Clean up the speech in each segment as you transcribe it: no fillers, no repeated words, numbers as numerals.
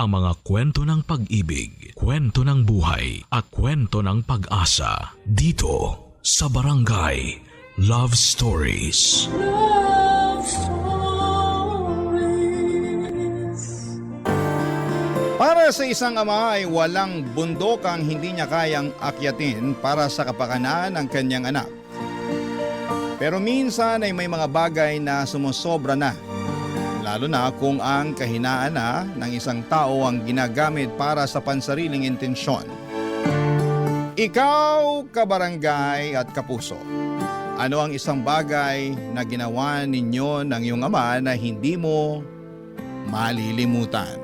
ang mga kwento ng pag-ibig, kwento ng buhay at kwento ng pag-asa dito sa Barangay Love Stories. Love Stories. Para sa isang ama ay walang bundok ang hindi niya kayang akyatin para sa kapakanan ng kanyang anak. Pero minsan ay may mga bagay na sumusobra na. Lalo na kung ang kahinaan na ng isang tao ang ginagamit para sa pansariling intensyon. Ikaw, kabarangay at kapuso, ano ang isang bagay na ginawa ninyo ng iyong ama na hindi mo malilimutan?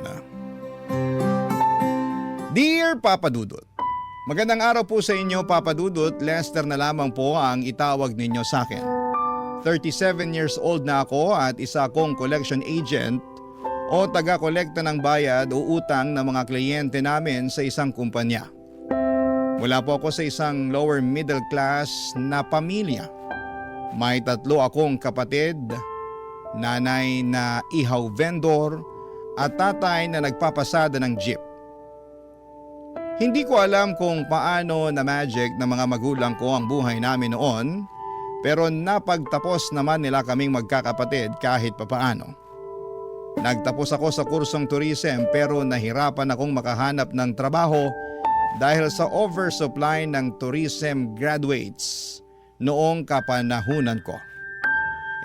Dear Papa Dudut, magandang araw po sa inyo Papa Dudut. Lester na lamang po ang itawag ninyo sa akin. 37 years old na ako at isa akong collection agent o taga-kolekta ng bayad o utang ng mga kliyente namin sa isang kumpanya. Mula po ako sa isang lower middle class na pamilya. May 3 akong kapatid, nanay na ihaw vendor at tatay na nagpapasada ng jeep. Hindi ko alam kung paano na magic ng mga magulang ko ang buhay namin noon. Pero napagtapos naman nila kaming magkakapatid kahit papaano. Nagtapos ako sa kursong tourism pero nahirapan akong makahanap ng trabaho dahil sa oversupply ng tourism graduates noong kapanahunan ko.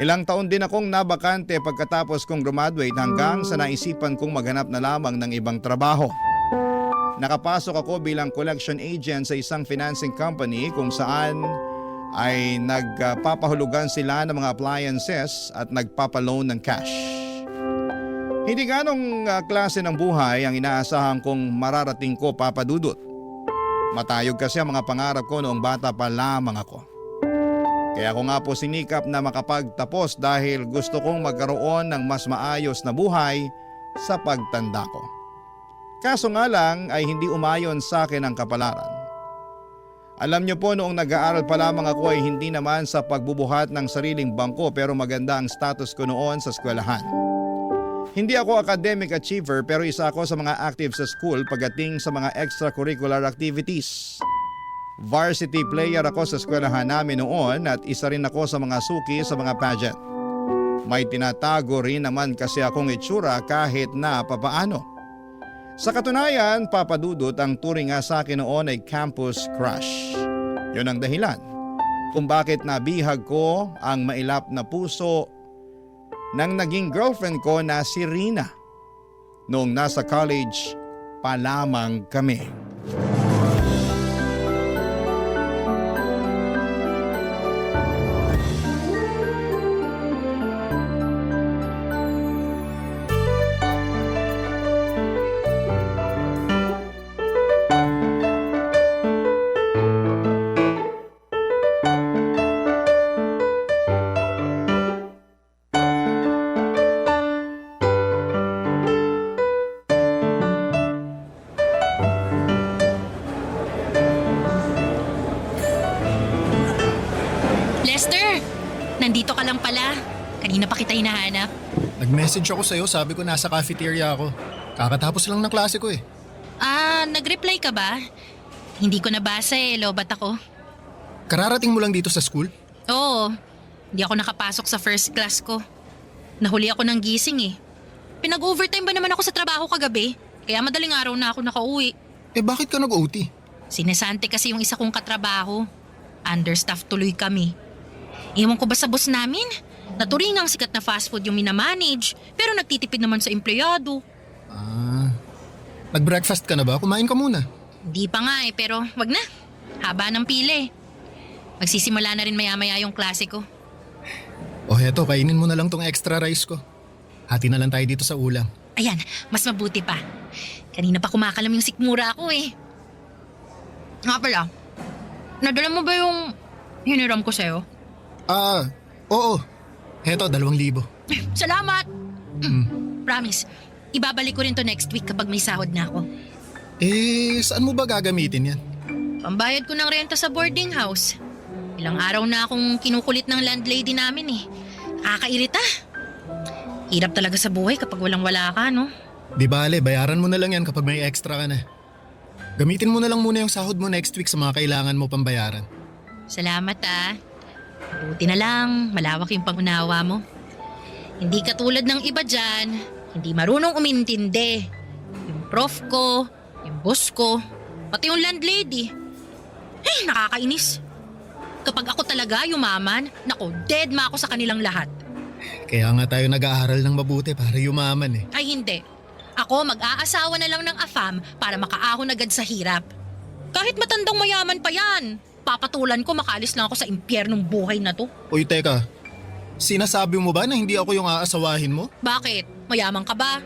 Ilang taon din akong nabakante pagkatapos kong graduate hanggang sa naisipan kong maghanap na lamang ng ibang trabaho. Nakapasok ako bilang collection agent sa isang financing company kung saan ay nagpapahulugan sila ng mga appliances at nagpapaloan ng cash. Hindi ganong klase ng buhay ang inaasahan kong mararating ko, Papa Dudut. Matayog kasi ang mga pangarap ko noong bata pa lamang ako. Kaya ako nga po sinikap na makapagtapos dahil gusto kong magkaroon ng mas maayos na buhay sa pagtanda ko. Kaso nga lang ay hindi umayon sa akin ang kapalaran. Alam niyo po noong nag-aaral pa lamang ako ay hindi naman sa pagbubuhat ng sariling bangko pero maganda ang status ko noon sa eskwelahan. Hindi ako academic achiever pero isa ako sa mga active sa school pagdating sa mga extracurricular activities. Varsity player ako sa eskwelahan namin noon at isa rin ako sa mga suki sa mga pageant. May tinatago rin naman kasi akong itsura kahit na papaano. Sa katunayan, Papa Dudut, ang turing nga sa akin noon ay campus crush. Yun ang dahilan kung bakit nabihag ko ang mailap na puso ng naging girlfriend ko na si Rina noong nasa college pa lamang kami. Nandito ka lang pala. Kanina pa kita hinahanap. Nag-message ako sa'yo, sabi ko nasa cafeteria ako. Kakatapos lang ng klase ko eh. Nag-reply ka ba? Hindi ko nabasa lobat ako. Kararating mo lang dito sa school? Oo, hindi ako nakapasok sa first class ko. Nahuli ako ng gising Pinag-overtime ba naman ako sa trabaho kagabi? Kaya madaling araw na ako nakauwi. Bakit ka nag-OT? Sinesante kasi yung isa kong katrabaho. Understaffed tuloy kami. Ewan ko ba sa boss namin? Naturingang sikat na fast food yung minamanage, pero nagtitipid naman sa empleyado. Nag-breakfast ka na ba? Kumain ka muna. Di pa nga pero wag na. Haba ng pili. Magsisimula na rin maya-maya yung klase ko. Heto, kainin mo na lang tong extra rice ko. Hati na lang tayo dito sa ulam. Ayan, mas mabuti pa. Kanina pa kumakalam yung sikmura ko Nga pala, nadala mo ba yung hiniram ko sa'yo? Oo. Heto, 2,000. Salamat! Promise, ibabalik ko rin to next week kapag may sahod na ako. Saan mo ba gagamitin yan? Pambayad ko ng renta sa boarding house. Ilang araw na akong kinukulit ng landlady namin Nakakairita. Hirap talaga sa buhay kapag walang-wala ka, no? Di bale, bayaran mo na lang yan kapag may extra ka na. Gamitin mo na lang muna yung sahod mo next week sa mga kailangan mo pambayaran. Salamat ah. Buti na lang, malawak yung pangunawa mo. Hindi katulad ng iba dyan, hindi marunong umintindi. Yung prof ko, yung boss ko, pati yung landlady. Ay, nakakainis. Kapag ako talaga yumaman, nako, dead ma ako sa kanilang lahat. Kaya nga tayo nag-aaral ng mabuti para yumaman eh. Ay hindi. Ako mag-aasawa na lang ng afam para makaahon agad sa hirap. Kahit matandang mayaman pa yan, papatulan ko makalis lang ako sa impyernong buhay na to. Uy, teka. Sinasabi mo ba na hindi ako yung aasawahin mo? Bakit? Mayaman ka ba?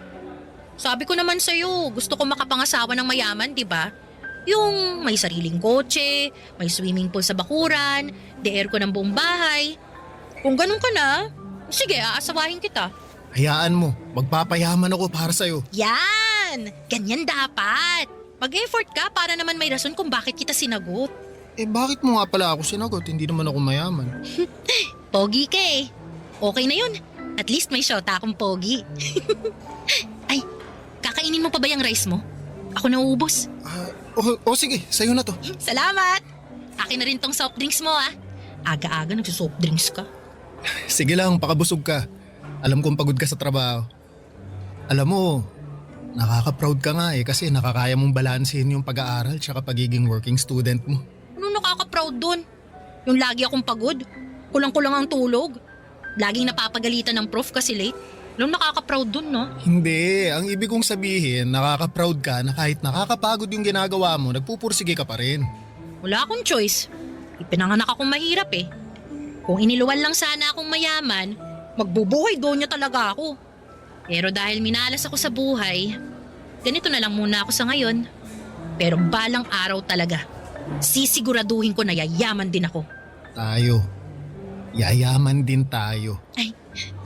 Sabi ko naman sa'yo, gusto ko makapangasawa ng mayaman, di ba? Yung may sariling kotse, may swimming pool sa bakuran, de-air ko ng buong bahay. Kung ganun ka na, sige, aasawahin kita. Hayaan mo, magpapayaman ako para sa'yo. Yan! Ganyan dapat. Mag-effort ka para naman may rason kung bakit kita sinagot. Eh bakit mo nga pala ako sinagot? Hindi naman ako mayaman. Pogi ka eh. Okay na yun. At least may shota akong pogi. Ay, kakainin mo pa ba yung rice mo? Ako nauubos. Sige, sa'yo na to. Salamat! Akin na rin tong soft drinks mo ah. Aga-aga nagsusoft drinks ka. Sige lang, pakabusog ka. Alam kong pagod ka sa trabaho. Alam mo, nakaka-proud ka nga eh kasi nakakaya mong balansehin yung pag-aaral tsaka pagiging working student mo. Ano nakaka-proud dun? Yung lagi akong pagod? Kulang-kulang ang tulog? Laging napapagalitan ng prof kasi late? Alam nakaka-proud dun, no? Hindi, ang ibig kong sabihin, nakaka-proud ka na kahit nakakapagod yung ginagawa mo, nagpupursige ka pa rin. Wala akong choice. Ipinanganak akong mahirap eh. Kung iniluwan lang sana akong mayaman, magbubuhay doon niya talaga ako. Pero dahil minalas ako sa buhay, ganito na lang muna ako sa ngayon. Pero balang araw talaga, sisiguraduhin ko na yayaman din ako. Tayo. Yayaman din tayo. Ay,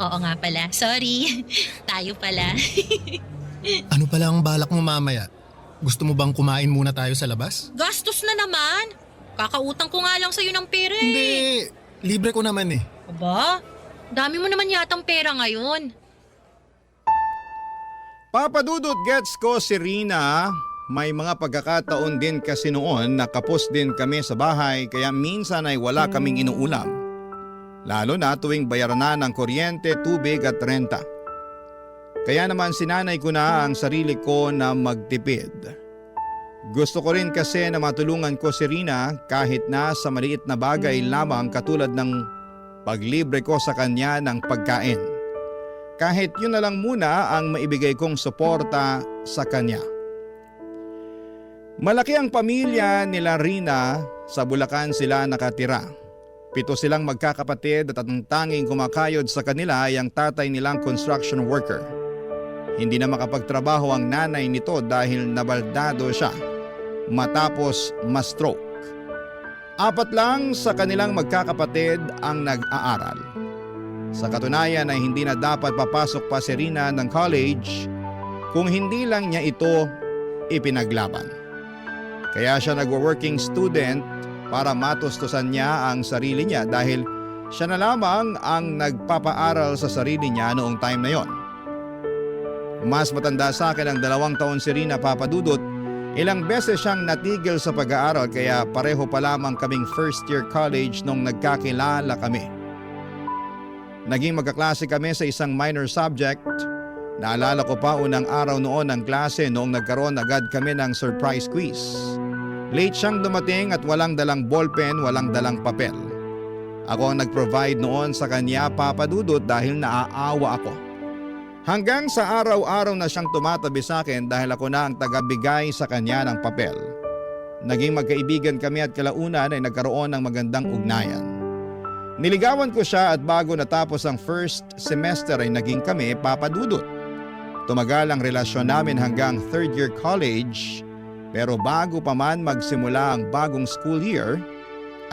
oo nga pala. Sorry. Tayo pala. Ano pala ang balak mo mamaya? Gusto mo bang kumain muna tayo sa labas? Gastos na naman. Kakautang ko nga lang sa'yo ng pera eh. Hindi, libre ko naman eh. Aba, dami mo naman yatang pera ngayon. Papadudot gets ko si Rina. May mga pagkakataon din kasi noon na kapos din kami sa bahay kaya minsan ay wala kaming inuulam. Lalo na tuwing bayaran na ng kuryente, tubig at renta. Kaya naman sinanay ko na ang sarili ko na magtipid. Gusto ko rin kasi na matulungan ko si Rina kahit na sa maliit na bagay lamang katulad ng paglibre ko sa kanya ng pagkain. Kahit yun na lang muna ang maibigay kong suporta sa kanya. Malaki ang pamilya nila Rina, sa Bulacan sila nakatira. 7 silang magkakapatid at ang tanging kumakayod sa kanila ay ang tatay nilang construction worker. Hindi na makapagtrabaho ang nanay nito dahil nabaldado siya matapos ma-stroke. 4 lang sa kanilang magkakapatid ang nag-aaral. Sa katunayan ay hindi na dapat papasok pa si Rina ng college kung hindi lang niya ito ipinaglaban. Kaya siya nagwo-working student para matustusan niya ang sarili niya dahil siya na lamang ang nagpapaaral sa sarili niya noong time na yon. Mas matanda sa akin ang 2 taon si Rina, Papadudot. Ilang beses siyang natigil sa pag-aaral kaya pareho pa lamang kaming first year college nung nagkakilala kami. Naging magkaklase kami sa isang minor subject. Naalala ko pa unang araw noon ng klase noong nagkaroon agad kami ng surprise quiz. Late siyang dumating at walang dalang ballpen, walang dalang papel. Ako ang nag-provide noon sa kanya, Papadudot, dahil naaawa ako. Hanggang sa araw-araw na siyang tumatabi sa akin dahil ako na ang tagabigay sa kanya ng papel. Naging magkaibigan kami at kalaunan ay nagkaroon ng magandang ugnayan. Niligawan ko siya at bago natapos ang first semester ay naging kami, Papadudot. Tumagal ang relasyon namin hanggang 3rd year college. Pero bago pa man magsimula ang bagong school year,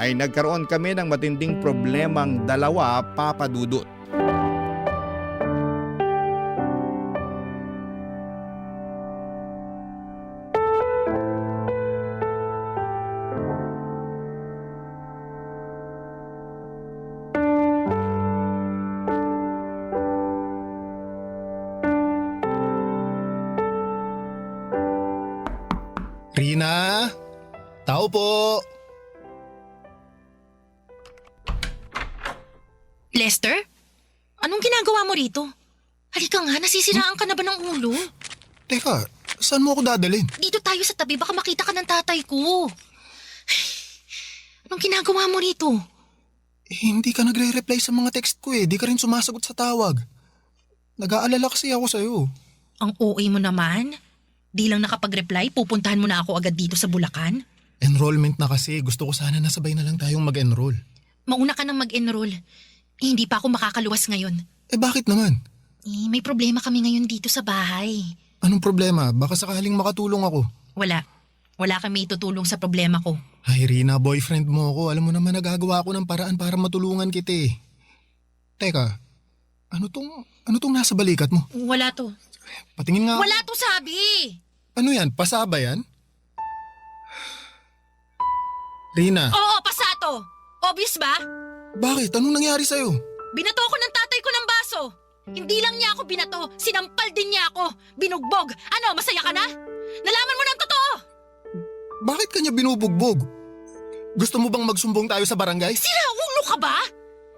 ay nagkaroon kami ng matinding problemang dalawa, Papadudot. Rina? Tao po! Lester? Anong ginagawa mo rito? Halika nga, nasisiraan ka na ba ng ulo? Teka, saan mo ako dadalhin? Dito tayo sa tabi, baka makita ka ng tatay ko. Anong ginagawa mo rito? Hindi ka nagre-reply sa mga text ko eh. Di ka rin sumasagot sa tawag. Nag-aalala kasi ako sa'yo. Ang OA mo naman? Di lang nakapag-reply, pupuntahan mo na ako agad dito sa Bulacan? Enrollment na kasi. Gusto ko sana nasabay na lang tayong mag-enroll. Mauna ka nang mag-enroll. Hindi pa ako makakaluwas ngayon. Eh bakit naman? May problema kami ngayon dito sa bahay. Anong problema? Baka sakaling makatulong ako. Wala. Wala kami itutulong sa problema ko. Ay Rina, boyfriend mo ako. Alam mo naman nagagawa ako ng paraan para matulungan kita eh. Teka, ano tong nasa balikat mo? Wala to. Patingin nga. Wala to sabi! Ano yan? Pasaba yan? Rina, Oo, pasato! Obvious ba? bakit? Anong nangyari sa'yo? Binato ko ng tatay ko ng baso. Hindi lang niya ako binato, sinampal din niya ako. Binugbog. Ano, masaya ka na? Nalaman mo ng totoo! Bakit kanya binubugbog? Gusto mo bang magsumbong tayo sa barangay? Sira ulo ka ba?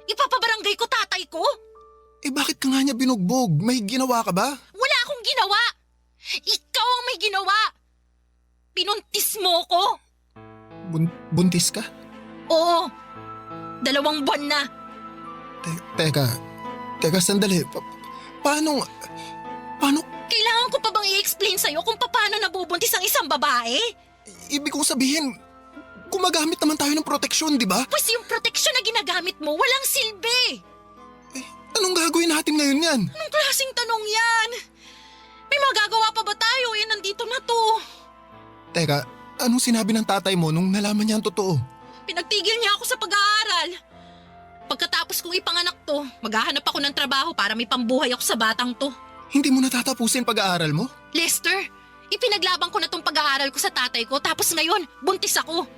Ipapabarangay ko tatay ko? Eh bakit ka nga niya binugbog? May ginawa ka ba? Wala akong ginawa. Ikaw ang may ginawa. Pinuntis mo ko. Buntis ka? Oo. 2 buwan na. Teka sandali. Paano? Kailangan ko pa bang i-explain sa'yo kung paano nabubuntis ang isang babae? Ibig kong sabihin, gumagamit naman tayo ng proteksyon, di ba? Pues yung proteksyon na ginagamit mo, walang silbi. Anong gagawin natin ngayon yan? Anong klaseng tanong yan? May magagawa pa ba tayo? Nandito na to. Teka, anong sinabi ng tatay mo nung nalaman niya ang totoo? Pinagtigil niya ako sa pag-aaral. Pagkatapos kong ipanganak to, maghahanap ako ng trabaho para may pambuhay ako sa batang to. Hindi mo natatapusin pag-aaral mo? Lester, ipinaglaban ko na tong pag-aaral ko sa tatay ko tapos ngayon, buntis ako.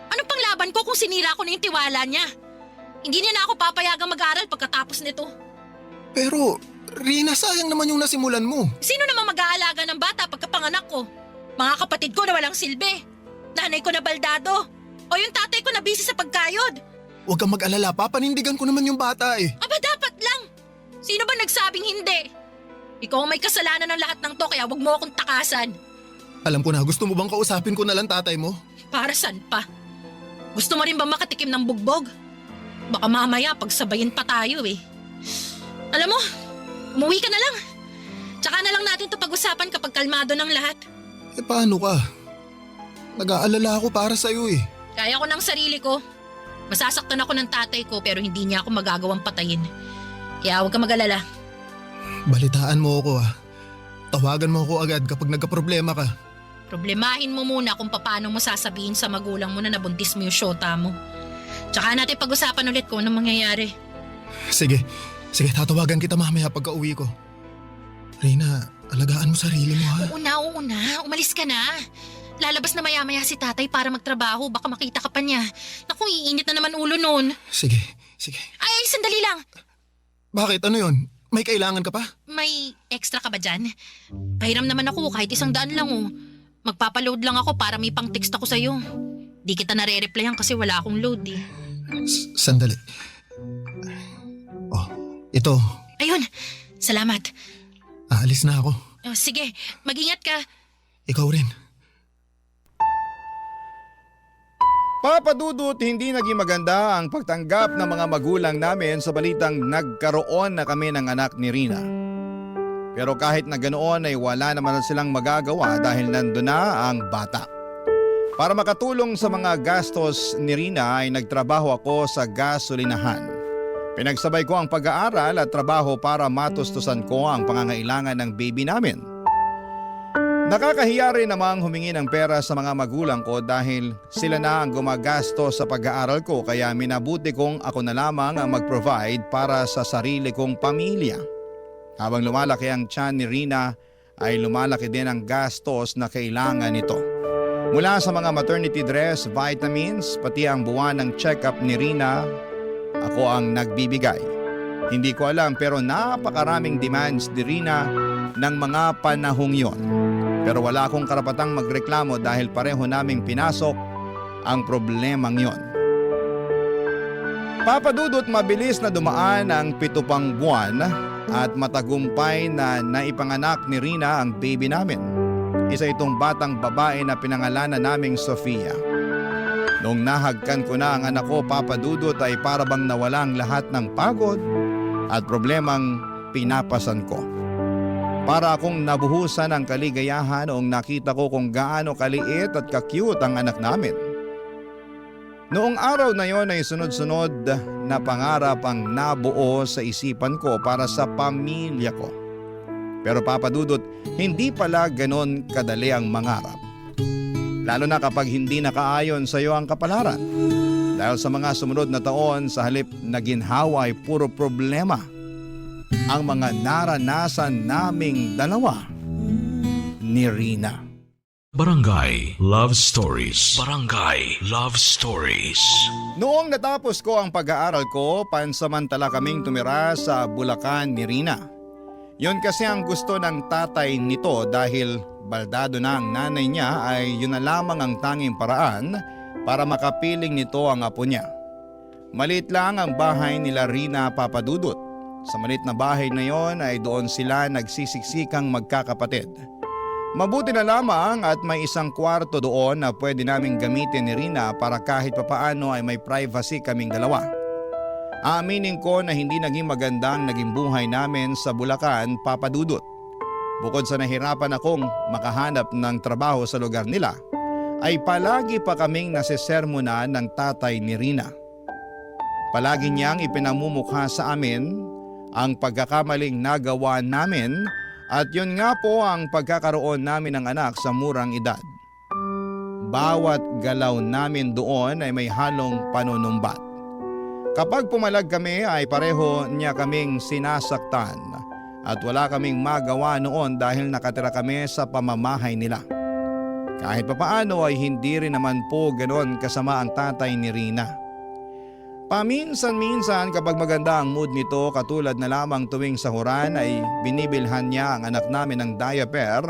Anong panglaban ko kung sinira ko na yung tiwala niya? Hindi niya na ako papayagang mag-aaral pagkatapos nito. Pero, Rina, sayang naman yung nasimulan mo. Sino naman mag-aalaga ng bata pagkapanganak ko? Mga kapatid ko na walang silbi. Nanay ko na baldado. O yung tatay ko na busy sa pagkayod. Huwag kang mag-alala, papanindigan ko naman yung bata eh. Aba dapat lang. Sino ba nagsabing hindi? Ikaw ang may kasalanan ng lahat ng to kaya wag mo akong takasan. Alam ko na, gusto mo bang kausapin ko na lang tatay mo? Para saan pa? Gusto mo rin ba makatikim ng bugbog? Baka mamaya pagsabayin pa tayo eh. Alam mo, umuwi ka na lang. Tsaka na lang natin to pag-usapan kapag kalmado ng lahat. Eh paano ka? Nag-aalala ako para sa'yo eh. Kaya ko ng sarili ko. Masasaktan ako ng tatay ko pero hindi niya ako magagawang patayin. Kaya huwag ka mag-alala. Balitaan mo ako ah. Tawagan mo ako agad kapag nagka-problema ka. Problemahin mo muna kung paano mo sasabihin sa magulang mo na nabuntis mo yung syota mo. Tsaka natin pag-usapan ulit kung anong mangyayari. Sige, tatawagan kita mamaya pagka uwi ko. Reyna, alagaan mo sarili mo ha. Oo na. Umalis ka na. Lalabas na maya-maya si tatay para magtrabaho. Baka makita ka pa niya. Naku, iinit na naman ulo nun. Sige. Ay, sandali lang. Bakit? Ano yun? May kailangan ka pa? May extra ka ba dyan? Pahiram naman ako kahit 100 lang oh. Magpapaload lang ako para may pang-text ako sa'yo. Di kita nare-replyan kasi wala akong load eh. Sandali. Oh, ito. Ayun, salamat. Aalis na ako. Oh, sige, mag-ingat ka. Ikaw rin. Papa Dudut, hindi naging maganda ang pagtanggap ng mga magulang namin sa balitang nagkaroon na kami ng anak ni Rina. Pero kahit na ganoon ay wala naman silang magagawa dahil nandun na ang bata. Para makatulong sa mga gastos ni Rina ay nagtrabaho ako sa gasolinahan. Pinagsabay ko ang pag-aaral at trabaho para matustusan ko ang pangangailangan ng baby namin. Nakakahiya rin namang humingi ng pera sa mga magulang ko dahil sila na ang gumagastos sa pag-aaral ko kaya minabuti kong ako na lamang ang mag-provide para sa sarili kong pamilya. Habang lumalaki ang tiyan ni Rina ay lumalaki din ang gastos na kailangan nito. Mula sa mga maternity dress, vitamins, pati ang buwan ng check-up ni Rina, ako ang nagbibigay. Hindi ko alam pero napakaraming demands ni Rina ng mga panahong yon. Pero wala akong karapatang magreklamo dahil pareho naming pinasok ang problemang yon. Papa Dudut, mabilis na dumaan ang 7 pang buwan at matagumpay na naipanganak ni Rina ang baby namin. Isa itong batang babae na pinangalanan naming Sofia. Noong nahagkan ko na ang anak ko, Papa Dudut, ay para bang nawalang lahat ng pagod at problemang pinapasan ko. Para akong nabuhusan ng kaligayahan noong nakita ko kung gaano kaliit at ka-cute ang anak namin. Noong araw na yon ay sunod-sunod na pangarap ang nabuo sa isipan ko para sa pamilya ko. Pero Papa Dudut, hindi pala ganon kadali ang mangarap. Lalo na kapag hindi nakaayon sa iyo ang kapalaran. Dahil sa mga sumunod na taon, sa halip na ginhawa ay puro problema ang mga naranasan naming dalawa ni Rina. Barangay Love Stories. Barangay Love Stories. Noong natapos ko ang pag-aaral ko, pansamantala kaming tumira sa Bulacan ni Rina. Yon kasi ang gusto ng tatay nito dahil baldado na ang nanay niya ay yun na lamang ang tanging paraan para makapiling nito ang apo niya. Maliit lang ang bahay nila Rina, Papa Dudut. Sa maliit na bahay na yon ay doon sila nagsisiksikang magkakapatid. Mabuti na lamang at may isang kwarto doon na pwede naming gamitin ni Rina para kahit papaano ay may privacy kaming dalawa. Aaminin ko na hindi naging magandang naging buhay namin sa Bulacan, Papa Dudut. Bukod sa nahirapan akong makahanap ng trabaho sa lugar nila, ay palagi pa kaming nasisermonan ng tatay ni Rina. Palagi niyang ipinamumukha sa amin ang pagkakamaling nagawa namin. At yun nga po ang pagkakaroon namin ng anak sa murang edad. Bawat galaw namin doon ay may halong panunumbat. Kapag pumalag kami ay pareho niya kaming sinasaktan at wala kaming magawa noon dahil nakatira kami sa pamamahay nila. Kahit papaano ay hindi rin naman po ganoon kasama ang tatay ni Rina. Paminsan-minsan kapag maganda ang mood nito, katulad na lamang tuwing sahuran ay binibilhan niya ang anak namin ng diaper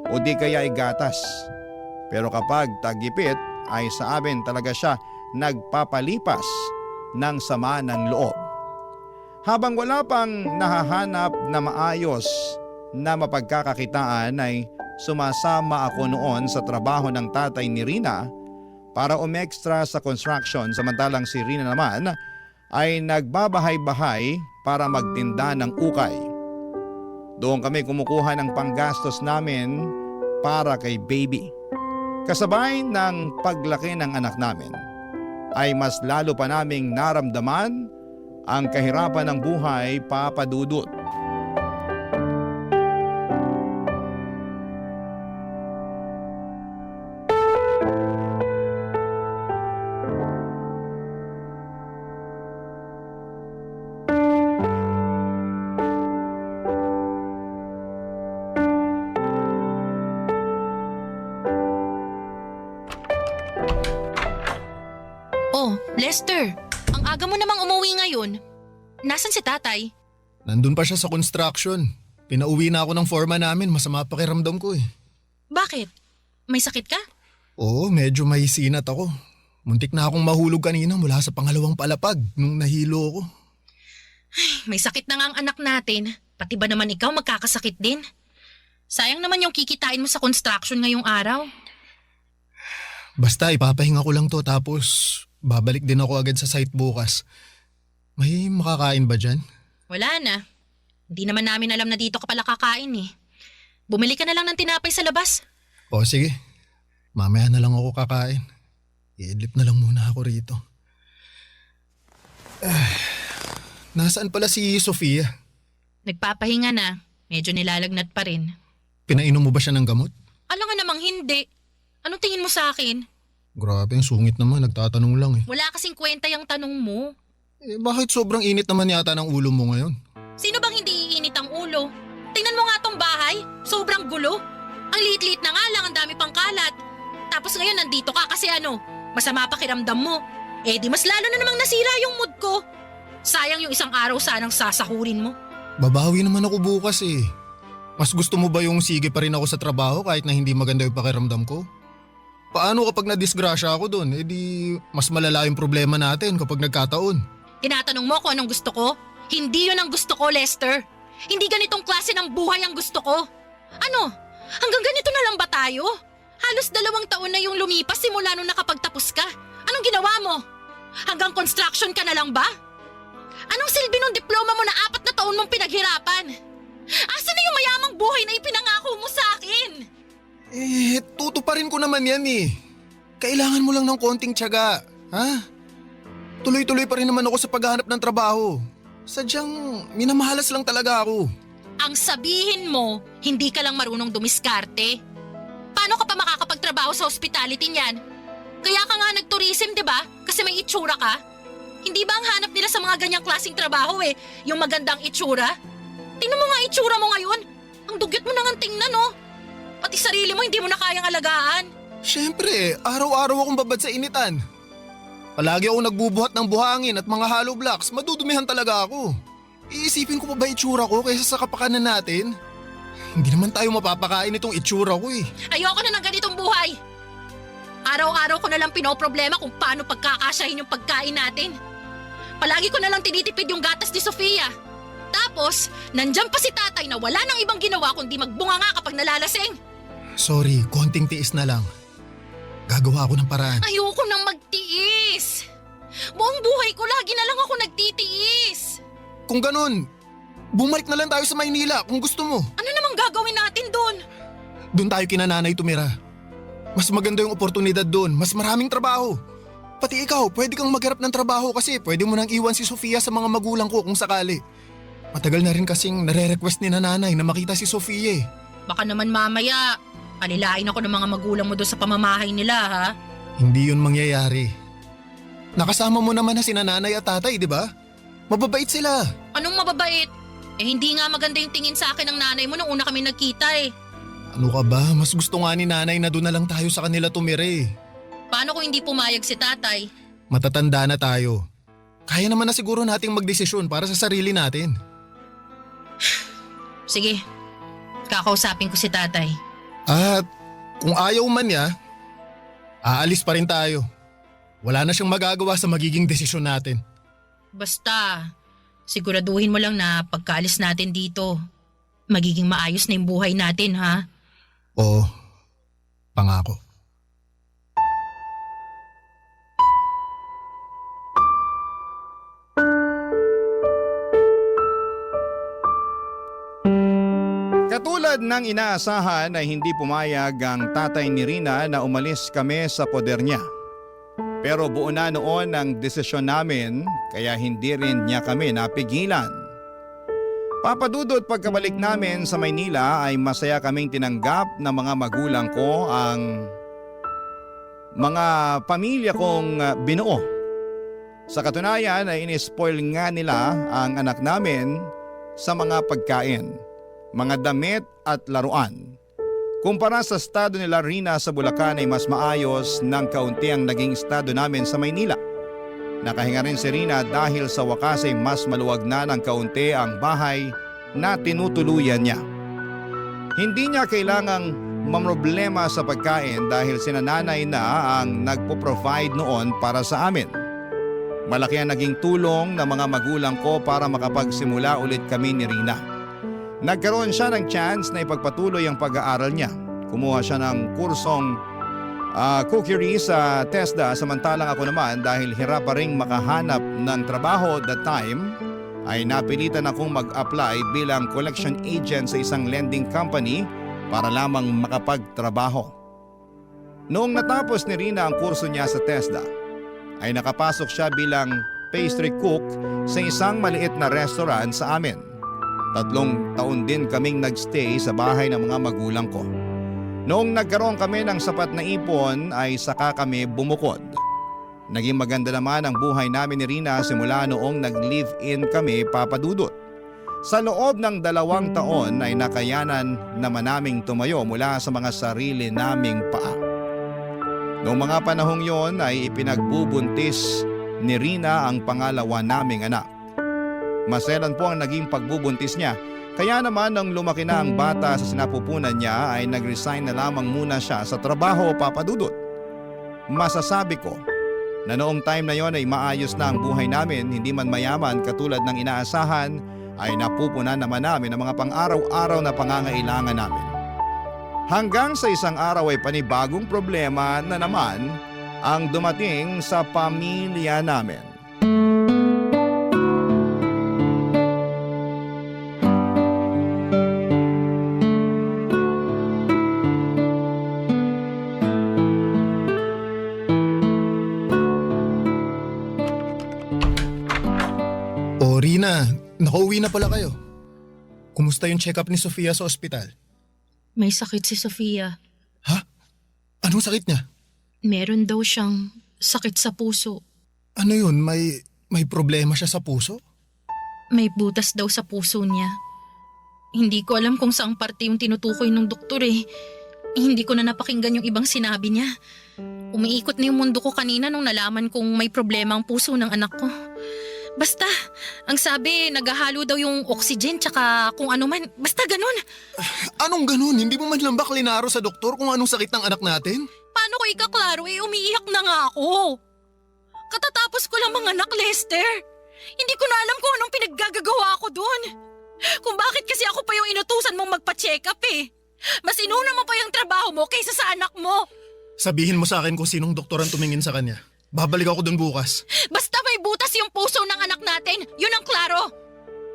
o di kaya ay gatas. Pero kapag tagipit ay sa amin talaga siya nagpapalipas ng sama ng loob. Habang wala pang nahahanap na maayos na mapagkakakitaan ay sumasama ako noon sa trabaho ng tatay ni Rina para umextra sa construction, samantalang si Rina naman ay nagbabahay-bahay para magtinda ng ukay. Doon kami kumukuha ng panggastos namin para kay baby. Kasabay ng paglaki ng anak namin ay mas lalo pa naming naramdaman ang kahirapan ng buhay, Papa Dudut. Oh, Lester, ang aga mo namang umuwi ngayon. Nasaan si tatay? Nandun pa siya sa construction. Pinauwi na ako ng foreman namin, masama pakiramdam ko eh. Bakit? May sakit ka? Oo, medyo may sinat ako. Muntik na akong mahulog kanina mula sa pangalawang palapag nung nahilo ako. May sakit na nga ang anak natin. Pati ba naman ikaw magkakasakit din? Sayang naman yung kikitain mo sa construction ngayong araw. Basta ipapahinga ko lang to tapos babalik din ako agad sa site bukas. May makakain ba dyan? Wala na. Hindi naman namin alam na dito ka pala kakain eh. Bumili ka na lang ng tinapay sa labas. O sige, mamaya na lang ako kakain. I-edlip na lang muna ako rito. Nasaan pala si Sofia? Nagpapahinga na. Medyo nilalagnat pa rin. Pinainom mo ba siya ng gamot? Alam nga namang hindi. Anong tingin mo sa akin? Grabe, ang sungit naman. Nagtatanong lang eh. Wala kasing kwenta yung tanong mo. Bakit sobrang init naman yata ng ulo mo ngayon? Sino bang hindi iinit ang ulo? Tingnan mo nga tong bahay. Sobrang gulo. Ang liit-liit na nga lang, ang dami pang kalat. Tapos ngayon nandito ka kasi masama pakiramdam mo. Eh di mas lalo na namang nasira yung mood ko. Sayang yung isang araw sanang sasahurin mo. Babawi naman ako bukas eh. Mas gusto mo ba yung sige pa rin ako sa trabaho kahit na hindi maganda yung pakiramdam ko? Paano kapag nadisgrasya ako doon? Eh di mas malala yung problema natin kapag nagkataon. Tinatanong mo kung anong gusto ko? Hindi yun ang gusto ko, Lester. Hindi ganitong klase ng buhay ang gusto ko. Ano? Hanggang ganito na lang ba tayo? Halos 2 taon na yung lumipas simula nung nakapagtapos ka. Anong ginawa mo? Hanggang construction ka na lang ba? Anong silbi ng diploma mo na 4 na taon mong pinaghirapan? Asan na yung mayamang buhay na ipinangako mo sa akin? Eh, tutuparin ko naman yan eh. Kailangan mo lang ng konting tiyaga, ha? Tuloy-tuloy pa rin naman ako sa paghahanap ng trabaho. Sadyang minamahalas lang talaga ako. Ang sabihin mo, hindi ka lang marunong dumiskarte. Paano ka pa makakapagtrabaho sa hospitality niyan? Kaya ka nga nag-tourism, di ba? Kasi may itsura ka. Hindi ba ang hanap nila sa mga ganyang klaseng trabaho yung magandang itsura? Tingnan mo nga itsura mo ngayon. Ang dugyot mo nang tingnan, no? Pati sarili mo hindi mo na kayang alagaan. Siyempre, araw-araw akong babad sa initan. Palagi akong nagbubuhat ng buhangin at mga hollow blocks, madudumihan talaga ako. Iisipin ko pa ba itsura ko kaysa sa kapakanan natin? Hindi naman tayo mapapakain itong itsura ko eh. Ayoko na ng ganitong buhay. Araw-araw ko na lang pinoproblema kung paano pagkakasyahin yung pagkain natin. Palagi ko na lang tinitipid yung gatas ni Sofia. Tapos, nandyan pa si tatay na wala nang ibang ginawa kundi magbunga nga kapag nalalasing. Sorry, konting tiis na lang. Gagawa ako ng paraan. Ayoko nang magtiis. Buong buhay ko lagi na lang ako nagtitiis. Kung ganun, bumalik na lang tayo sa Maynila kung gusto mo. Ano namang gagawin natin doon? Doon tayo kina nanay tumira. Mas maganda yung oportunidad doon, mas maraming trabaho. Pati ikaw, pwede kang magharap ng trabaho kasi pwede mo nang iwan si Sofia sa mga magulang ko kung sakali. Matagal na rin kasing nare-request ni nanay na makita si Sofia eh. Baka naman mamaya, alilain ako ng mga magulang mo doon sa pamamahay nila, ha? Hindi yun mangyayari. Nakasama mo naman na sina nanay at tatay, di ba? Mababait sila. Anong mababait? Eh hindi nga maganda yung tingin sa akin ng nanay mo nung una kami nagkita eh. Ano ka ba? Mas gusto nga ni nanay na doon na lang tayo sa kanila tumira eh. Paano kung hindi pumayag si tatay? Matatanda na tayo. Kaya naman na siguro nating magdesisyon para sa sarili natin. Sige, kakausapin ko si tatay. At kung ayaw man niya, aalis pa rin tayo. Wala na siyang magagawa sa magiging desisyon natin. Basta, siguraduhin mo lang na pagkaalis natin dito, magiging maayos na yung buhay natin, ha? Oo, pangako. Katulad ng inaasahan ay hindi pumayag ang tatay ni Rina na umalis kami sa poder niya. Pero buo na noon ang desisyon namin kaya hindi rin niya kami napigilan. Papadudot pagkabalik namin sa Maynila ay masaya kaming tinanggap ng mga magulang ko ang mga pamilya kong binuo. Sa katunayan ay inispoil nga nila ang anak namin sa mga pagkain, mga damit at laruan. Kumpara sa estado nila Rina sa Bulacan ay mas maayos ng kaunti ang naging estado namin sa Maynila. Nakahinga rin si Rina dahil sa wakas ay mas maluwag na ng kaunti ang bahay na tinutuluyan niya. Hindi niya kailangang mamroblema sa pagkain dahil sinananay na ang nagpo-provide noon para sa amin. Malaki ang naging tulong ng mga magulang ko para makapagsimula ulit kami ni Rina. Nagkaroon siya ng chance na ipagpatuloy ang pag-aaral niya. Kumuha siya ng kursong cookery sa TESDA samantalang ako naman dahil hirap pa ring makahanap ng trabaho at that time ay napilitan akong mag-apply bilang collection agent sa isang lending company para lamang makapagtrabaho. Noong natapos ni Rina ang kurso niya sa TESDA ay nakapasok siya bilang pastry cook sa isang maliit na restaurant sa amin. 3 taon din kaming nagstay sa bahay ng mga magulang ko. Noong nagkaroon kami ng sapat na ipon ay saka kami bumukod. Naging maganda naman ang buhay namin ni Rina simula noong nag-live-in kami papadudot. Sa loob ng 2 taon ay nakayanan naman naming tumayo mula sa mga sarili naming paa. Noong mga panahong yon ay ipinagbubuntis ni Rina ang pangalawa naming anak. Maselan po ang naging pagbubuntis niya Kaya naman nang lumaki na ang bata sa sinapupunan niya ay nag-resign na lamang muna siya sa trabaho, Papa Dudut. Masasabi ko na noong time na yon ay maayos na ang buhay namin, hindi man mayaman katulad ng inaasahan, ay napupunan naman namin ang mga pang-araw-araw na pangangailangan namin. Hanggang sa isang araw ay panibagong problema na naman ang dumating sa pamilya namin. O Rina, nakauwi na pala kayo. Kumusta yung check-up ni Sofia sa ospital? May sakit si Sofia. Ha? Anong sakit niya? Meron daw siyang sakit sa puso. Ano yun? May problema siya sa puso? May butas daw sa puso niya. Hindi ko alam kung saang parte yung tinutukoy ng doktor eh. Hindi ko na napakinggan yung ibang sinabi niya. Umiikot na yung mundo ko kanina nung nalaman kong may problema ang puso ng anak ko. Basta, ang sabi, naghahalo daw yung oxygen tsaka kung ano man. Basta ganun. Anong ganun? Hindi mo man lang ba klinaro sa doktor kung anong sakit ng anak natin? Paano ko ikaklaro eh, umiiyak na nga ako. Katatapos ko lang mga anak, Lester. Hindi ko na alam kung anong pinaggagawa ko dun. Kung bakit kasi ako pa yung inutusan mong magpa-check up eh. Mas inuna mo pa yung trabaho mo kaysa sa anak mo. Sabihin mo sa akin kung sinong doktor ang tumingin sa kanya. Babalik ako dun bukas. Basta may butas yung puso ng anak natin, yun ang klaro.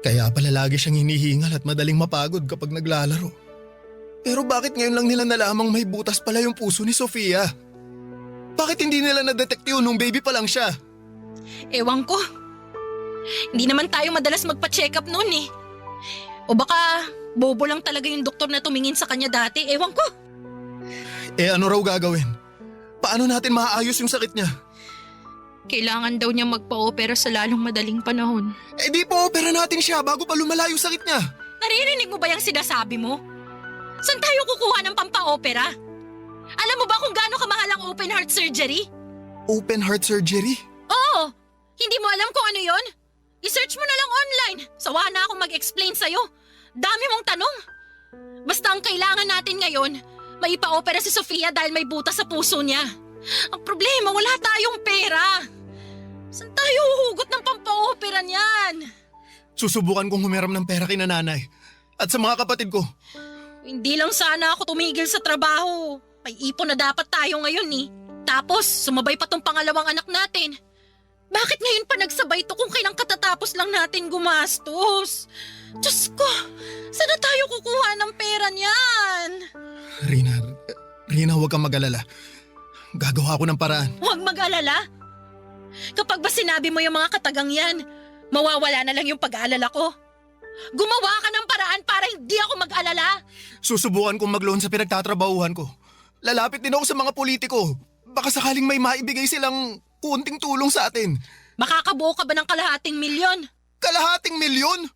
Kaya pala lagi siyang hinihingal at madaling mapagod kapag naglalaro. Pero bakit ngayon lang nila nalamang may butas pala yung puso ni Sofia? Bakit hindi nila na-detect yun nung baby pa lang siya? Ewan ko. Hindi naman tayo madalas magpa-check up noon eh. O baka bobo lang talaga yung doktor na tumingin sa kanya dati, ewan ko. Eh ano raw gagawin? Paano natin maaayos yung sakit niya? Kailangan daw niya magpa-opera sa lalong madaling panahon. Eh di po opera natin siya bago pa lumala yung sakit niya. Naririnig mo ba yung sinasabi mo? Saan tayo kukuha ng pampa-opera? Alam mo ba kung gaano kamahal ang open heart surgery? Open heart surgery? Oo! Hindi mo alam kung ano yon? I-search mo na lang online. Sawa na akong mag-explain sa'yo. Dami mong tanong. Basta ang kailangan natin ngayon, maipa-opera si Sofia dahil may butas sa puso niya. Ang problema, wala tayong pera. Saan tayo huhugot ng pampa-opera niyan? Susubukan kong humiram ng pera kay nanay at sa mga kapatid ko. Hindi lang sana ako tumigil sa trabaho. May ipon na dapat tayo ngayon eh. Tapos, sumabay pa tong pangalawang anak natin. Bakit ngayon pa nagsabay to kung kailang katatapos lang natin gumastos? Diyos ko, saan na tayo kukuha ng pera niyan? Rina, huwag kang mag-alala. Gagawa ako ng paraan. Huwag mag-alala. Kapag ba sinabi mo yung mga katagang yan, mawawala na lang yung pag-aalala ko. Gumawa ka ng paraan para hindi ako mag-alala. Susubukan kong mag-loan sa pinagtatrabahuhan ko. Lalapit din ako sa mga politiko. Baka sakaling may maibigay silang kunting tulong sa atin. Makakabuo ka ba ng kalahating milyon? Kalahating milyon?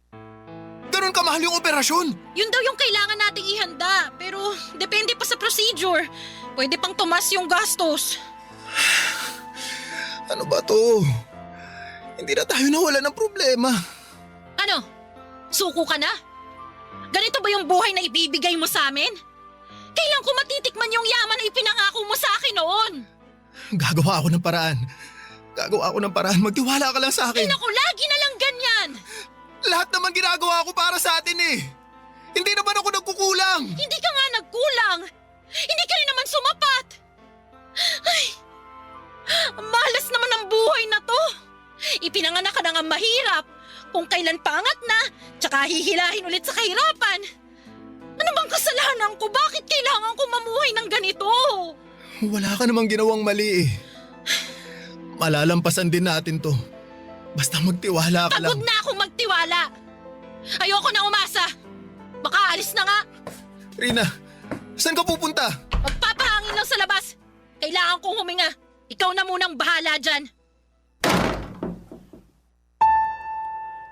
Ganun kamahal yung operasyon? Yun daw yung kailangan nating ihanda, pero depende pa sa procedure. Pwede pang tumas yung gastos. Ano ba to? Hindi na tayo nawala ng problema. Ano? Suko ka na? Ganito ba yung buhay na ibibigay mo sa amin? Kailan ko matitikman yung yaman na ipinangako mo sa akin noon? Gagawa ako ng paraan. Magtiwala ka lang sa akin. Ay naku, lagi na lang ganyan. Lahat naman ginagawa ko para sa atin eh. Hindi naman ako nagkukulang. Hindi ka nga nagkulang. Hindi ka rin naman sumapat. Ay, ang malas naman ang buhay na to. Ipinanganak ka na nga mahirap. Kung kailan pangat na, tsaka hihilahin ulit sa kahirapan. Ano bang kasalanan ko? Bakit kailangan ko mamuhay ng ganito? Wala ka namang ginawang mali eh. Malalampasan din natin to. Basta magtiwala ka lang. Pagod na akong magtiwala. Ayoko na umasa. Baka alis na nga. Rina, saan ka pupunta? Magpapahangin lang sa labas. Kailangan kong huminga. Ikaw na munang bahala dyan.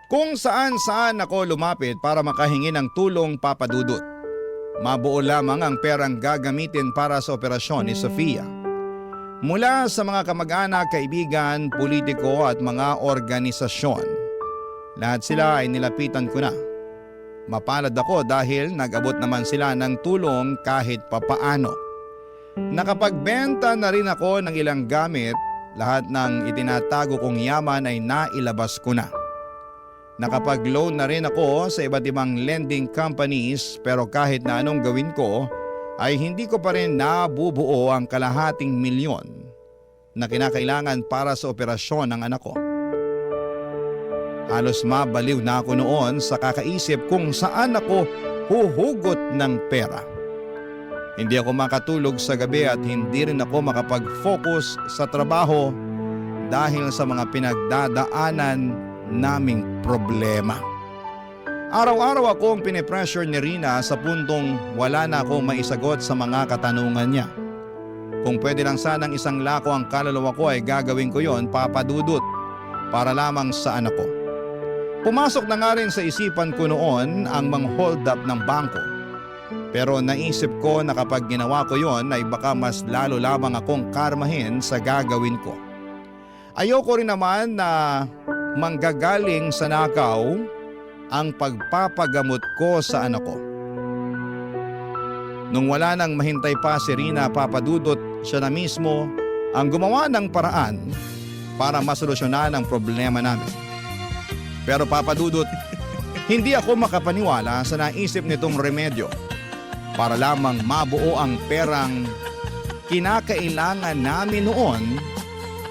Kung saan-saan ako lumapit para makahingi ng tulong, Papa Dudut. Mabuo lamang ang perang gagamitin para sa operasyon ni Sofia. Mula sa mga kamag-anak, kaibigan, politiko at mga organisasyon. Lahat sila ay nilapitan ko na. mapalad ako dahil nag-abot naman sila ng tulong kahit papaano. Nakapagbenta na rin ako ng ilang gamit, lahat ng itinatago kong yaman ay nailabas ko na. Nakapag-loan na rin ako sa iba't ibang lending companies pero kahit na anong gawin ko ay hindi ko pa rin nabubuo ang kalahating milyon na kinakailangan para sa operasyon ng anak ko. Halos mabaliw na ako noon sa kakaisip kung saan ako huhugot ng pera. Hindi ako makatulog sa gabi at hindi rin ako makapag-focus sa trabaho dahil sa mga pinagdadaanan naming problema. Araw-araw akong pinipressure ni Rina sa puntong wala na akong maisagot sa mga katanungan niya. Kung pwede lang sanang isang lako ang kaluluwa ko ay gagawin ko yon, Papa Dudut, para lamang sa anak ko. Pumasok na nga rin sa isipan ko noon ang mang-hold up ng bangko. Pero naisip ko na kapag ginawa ko yon ay baka mas lalo lamang akong karmahin sa gagawin ko. Ayoko rin naman na manggagaling sa nakaw ang pagpapagamot ko sa anak ko. Nung wala nang mahintay pa si Rina, Papa Dudut, siya na mismo ang gumawa ng paraan para masolusyonan ang problema namin. Pero Papa Dudut, hindi ako makapaniwala sa naisip nitong remedyo para lamang mabuo ang perang kinakailangan namin noon